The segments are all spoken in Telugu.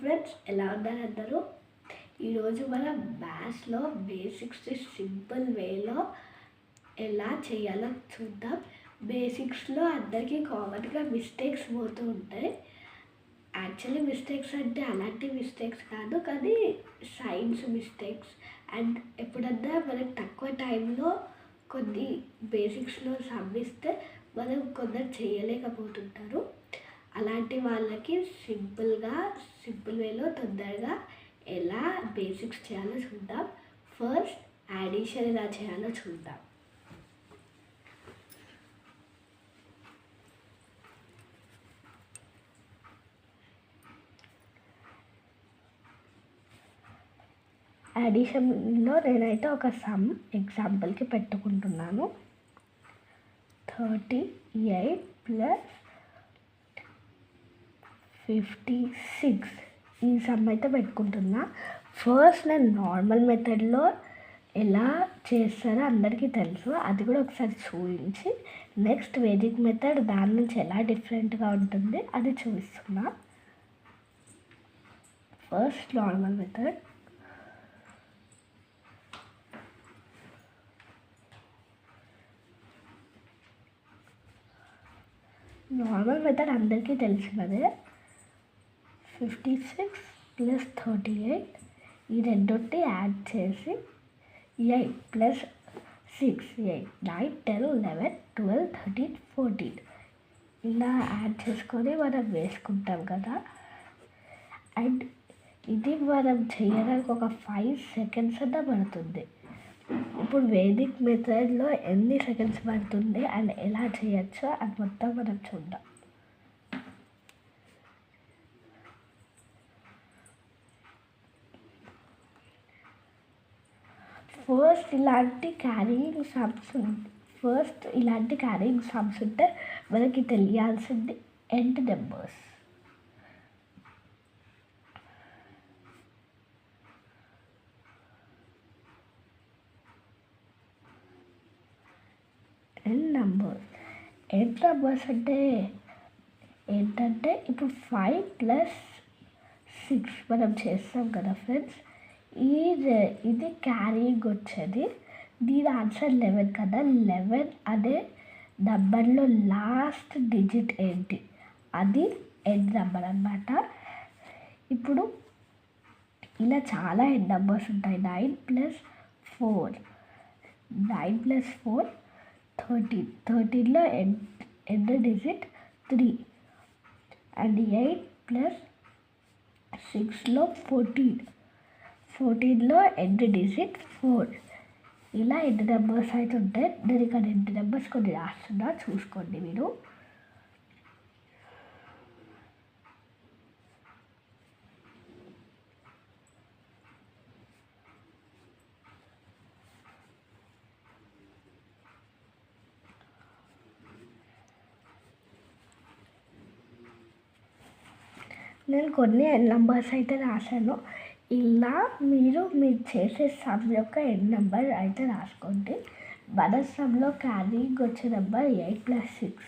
ఫ్రెండ్స్, ఎలా ఉన్నారు అందరూ? ఈరోజు మన మ్యాథ్స్లో బేసిక్స్ సింపుల్ వేలో ఎలా చేయాలో చూద్దాం. బేసిక్స్లో అందరికీ కామన్గా మిస్టేక్స్ పోతూ ఉంటాయి. యాక్చువల్లీ మిస్టేక్స్ అంటే అలాంటి మిస్టేక్స్ కాదు, కానీ సైన్స్ మిస్టేక్స్. అండ్ ఎప్పుడన్నా మనకు తక్కువ టైంలో కొన్ని బేసిక్స్లో సమ్మిస్తే మనం కొందరు చేయలేకపోతుంటారు. అలాంటి వాళ్ళకి సింపుల్ వేలో తొందరగా ఎలా బేసిక్స్ చేయాలో చూద్దాం. ఫస్ట్ యాడిషన్ ఎలా చేయాలో చూద్దాం. యాడిషన్లో నేనైతే ఒక సమ్ ఎగ్జాంపుల్కి పెట్టుకుంటున్నాను. 38 + 56 ఈ సమ్ అయితే పెట్టుకుంటున్నా. ఫస్ట్ నేను నార్మల్ మెథడ్లో ఎలా చేస్తారో అందరికీ తెలుసు, అది కూడా ఒకసారి చూపించి నెక్స్ట్ వేదిక్ మెథడ్ దాని నుంచి ఎలా డిఫరెంట్గా ఉంటుంది అది చూపిస్తున్నా. First normal method. Normal method అందరికీ తెలిసినదే. 56 + 38 ఈ రెండుటి యాడ్ చేసి 8 + 6 8 9 10 11 12 13 14 ఇలా యాడ్ చేసుకొని మనం వేసుకుంటాం కదా. అండ్ ఇది మనం చేయడానికి ఒక 5 సెకండ్స్ అన్నా పడుతుంది. ఇప్పుడు వేదిక్ మెథడ్లో ఎన్ని సెకండ్స్ పడుతుంది అండ్ ఎలా చేయొచ్చో అది మొత్తం మనం చూద్దాం. ఫస్ట్ ఇలాంటి క్యారీయింగ్ సమ్స్ ఉంటే మనకి తెలియాల్సింది ఎండ్ నెంబర్స్. ఎండ్ నెంబర్స్ అంటే ఏంటంటే ఇప్పుడు 5 + 6 మనం చేస్తాం కదా ఫ్రెండ్స్. ఇది క్యారీయింగ్ వచ్చేది. దీని ఆన్సర్ 11 కదా. 11 అనే నెంబర్లో లాస్ట్ డిజిట్ ఏంటి, అది ఎండ్ నెంబర్ అన్నమాట. ఇప్పుడు ఇలా చాలా ఎండ్ నెంబర్స్ ఉంటాయి. 9 + 4 13. 13లో ఎండ్ డిజిట్ 3. అండ్ 8 + 6లో 14లో ఎండ్ డిజిట్ 4. ఇలా ఎండ్ నెంబర్స్ అయితే ఉంటాయి. నేను ఇక్కడ ఎండ్ నెంబర్స్ కొన్ని రాస్తున్నా, చూసుకోండి మీరు. నేను కొన్ని ఎండ్ నెంబర్స్ అయితే రాశాను. ఇలా మీరు చేసే సమ్ యొక్క ఎండ్ నెంబర్ అయితే రాసుకోండి. మన సమ్లో క్యారీయింగ్ వచ్చే నెంబర్ 8 + 6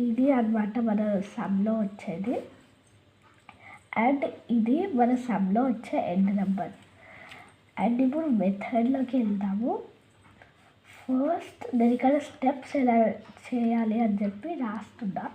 ఇది అన్నమాట మన సమ్లో వచ్చేది. అండ్ ఇది మన సమ్లో వచ్చే ఎండ్ నెంబర్. అండ్ ఇప్పుడు మెథడ్లోకి వెళ్దాము. ఫస్ట్ నేను ఇక్కడ స్టెప్స్ ఎలా చేయాలి అని చెప్పి రాస్తున్నా.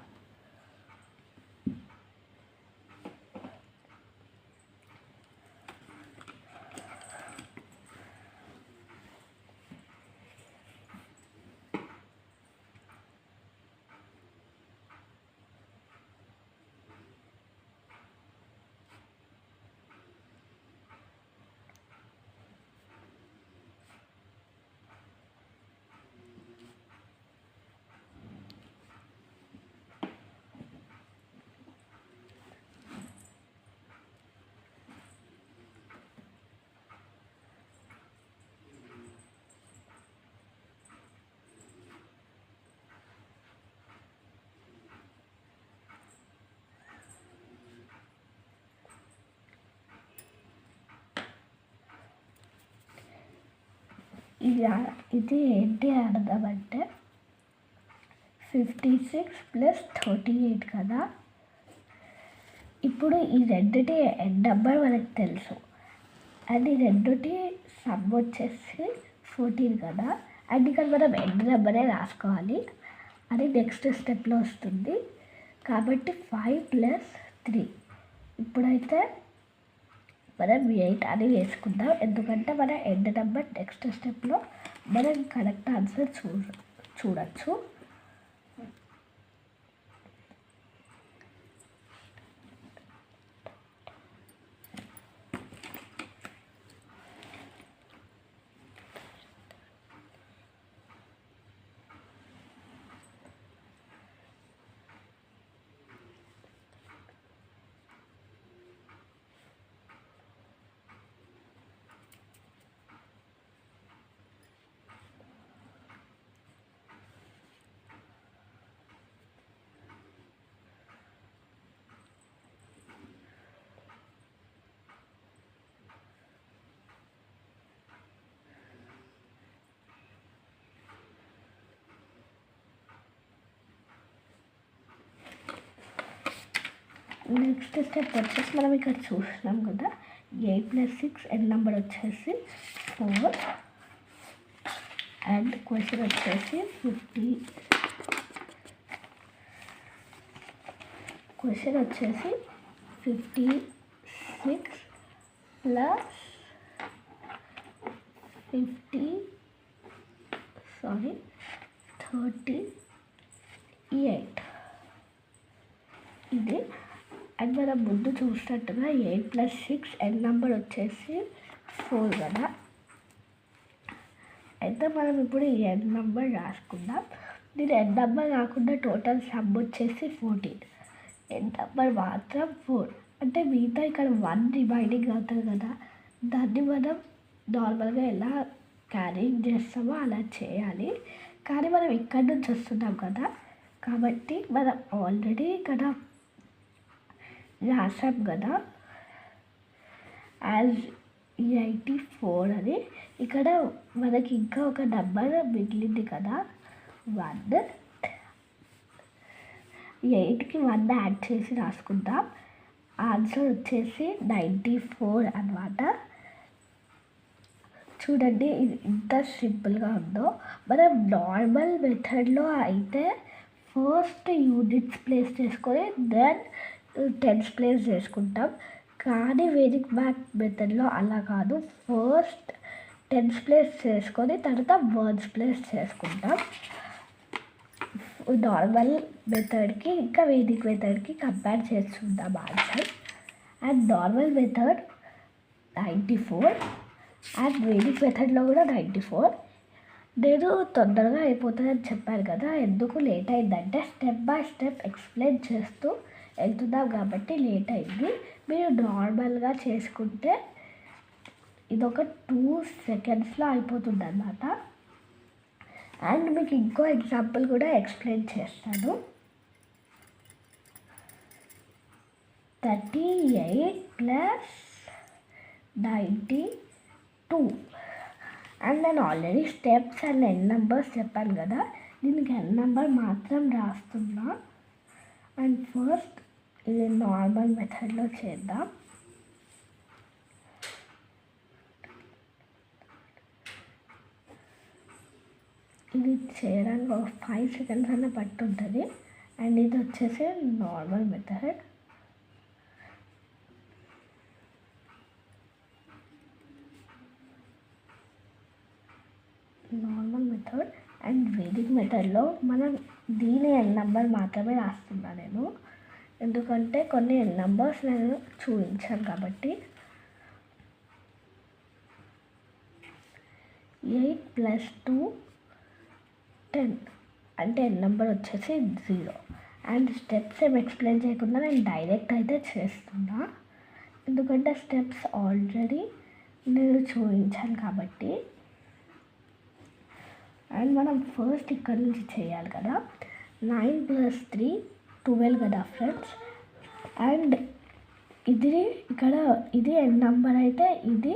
ఇది ఏంటి అర్థమంటే 56 + 38 కదా. ఇప్పుడు ఈ రెండిటి ఎన్ నెంబర్ మనకు తెలుసు అండ్ ఈ రెండిటి సమ్ వచ్చేసి 14 కదా. అండ్ ఇక్కడ మనం ఎన్ నెంబరే రాసుకోవాలి, అది నెక్స్ట్ స్టెప్లో వస్తుంది. కాబట్టి 5 + 3. ఇప్పుడైతే మనం 8 అని వేసుకుందాం, ఎందుకంటే మన ఎండ్ నెంబర్ నెక్స్ట్ స్టెప్లో మనం కరెక్ట్ ఆన్సర్ చూడొచ్చు. నెక్స్ట్ స్టెప్ వచ్చేసి మనం ఇక్కడ చూస్తున్నాం కదా, 8 + 6 ఎన్ నెంబర్ వచ్చేసి 4. అండ్ క్వశ్చన్ వచ్చేసి 56 + 38 ఇది. అండ్ మనం ముందు చూసినట్టుగా 8 + 6 ఎన్ నెంబర్ వచ్చేసి 4 కదా. అయితే మనం ఇప్పుడు ఈ ఎన్ నెంబర్ రాసుకుందాం. దీని ఎన్ నెంబర్ కాకుండా టోటల్ సమ్ వచ్చేసి 14, ఎన్ నెంబర్ మాత్రం 4. అంటే మిగతా ఇక్కడ 1 రిమైనింగ్ అవుతుంది కదా, దాన్ని మనం నార్మల్గా ఎలా క్యారీయింగ్ చేస్తామో అలా చేయాలి. కానీ మనం ఇక్కడి నుంచి వస్తున్నాం కదా, కాబట్టి మనం ఆల్రెడీ ఇక్కడ రాసాం కదా యాజ్ 84 అని. ఇక్కడ మనకి ఇంకా ఒక నెంబర్ మిగిలింది కదా 1. 8కి 1 యాడ్ చేసి రాసుకుందాం. ఆన్సర్ వచ్చేసి 94 అన్నమాట. చూడండి ఇది ఇంత సింపుల్గా ఉందో. మనం నార్మల్ మెథడ్లో అయితే ఫస్ట్ యూనిట్స్ ప్లేస్ చేసుకొని దెన్ టెన్స్ ప్లేస్ చేసుకుంటాం. కానీ వేదిక్ మ్యాథ్ మెథడ్లో అలా కాదు, ఫస్ట్ టెన్స్ ప్లేస్ చేసుకొని తర్వాత వర్డ్స్ ప్లేస్ చేసుకుంటాం. నార్మల్ మెథడ్కి ఇంకా వేదిక్ మెథడ్కి కంపేర్ చేస్తుంటాం answer. And normal method 94 and Vedic మెథడ్లో కూడా 94. నేను తొందరగా అయిపోతుందని చెప్పాను కదా, ఎందుకు లేట్ అయిందంటే స్టెప్ బై స్టెప్ ఎక్స్ప్లెయిన్ చేస్తూ వెళ్తున్నాం కాబట్టి లేట్ అయింది. మీరు నార్మల్గా చేసుకుంటే ఇదొక 2 సెకండ్స్లో అయిపోతుంది అన్నమాట. అండ్ మీకు ఇంకో ఎగ్జాంపుల్ కూడా ఎక్స్ప్లెయిన్ చేస్తాను. 38 + 92. అండ్ నేను already steps and N numbers చెప్పాను కదా, దీనికి ఎన్ నెంబర్ మాత్రం రాస్తున్నా. అండ్ ఫస్ట్ ఇది నార్మల్ మెథడ్లో చేద్దాం. ఇది చేయడానికి ఒక 5 సెకండ్స్ అన్న పట్టుంటుంది. అండ్ ఇది వచ్చేసి నార్మల్ మెథడ్. అండ్ వేదిక్ మెథడ్లో మనం దీని ఎన్ నెంబర్ మాత్రమే రాస్తున్నా నేను, ఎందుకంటే కొన్ని ఎన్ నెంబర్స్ నేను చూపించాను కాబట్టి. 8 + 2 10 అంటే ఎన్ నెంబర్ వచ్చేసి 0. అండ్ స్టెప్స్ ఏమి ఎక్స్ప్లెయిన్ చేయకుండా నేను డైరెక్ట్ అయితే చేస్తున్నా, ఎందుకంటే స్టెప్స్ ఆల్రెడీ నేను చూపించాను కాబట్టి. అండ్ మనం ఫస్ట్ ఇక్కడ నుంచి చేయాలి కదా. 9 + 3 12 కదా ఫ్రెండ్స్. అండ్ ఇది ఇక్కడ ఇది ఎన్ నెంబర్ అయితే ఇది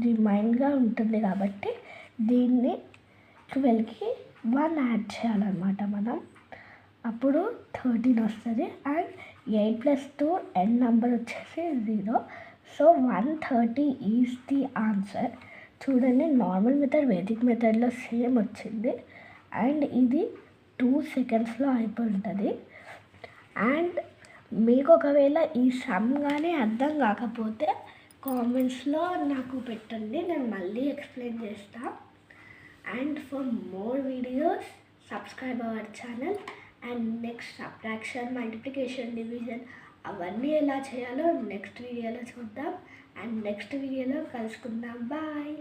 రిమైన్గా ఉంటుంది కాబట్టి దీన్ని 12కి 1 యాడ్ చేయాలన్నమాట మనం. అప్పుడు 13 వస్తుంది. అండ్ 8 + 2 n నెంబర్ వచ్చేసి 0. So 130 is the answer. చూడండి, నార్మల్ మెథడ్ వేదిక్ మెథడ్లో సేమ్ వచ్చింది. అండ్ ఇది 2 సెకండ్స్లో అయిపోతుంది. అండ్ మీకు ఒకవేళ ఈ సమ్ కానీ అర్థం కాకపోతే కామెంట్స్లో నాకు పెట్టండి, నేను మళ్ళీ ఎక్స్ప్లెయిన్ చేస్తాను. And for more videos subscribe our channel. And next subtraction, multiplication, division అవన్నీ ఎలా చేయాలో నెక్స్ట్ వీడియోలో చూద్దాం. అండ్ నెక్స్ట్ వీడియోలో కలుసుకుందాం. బాయ్.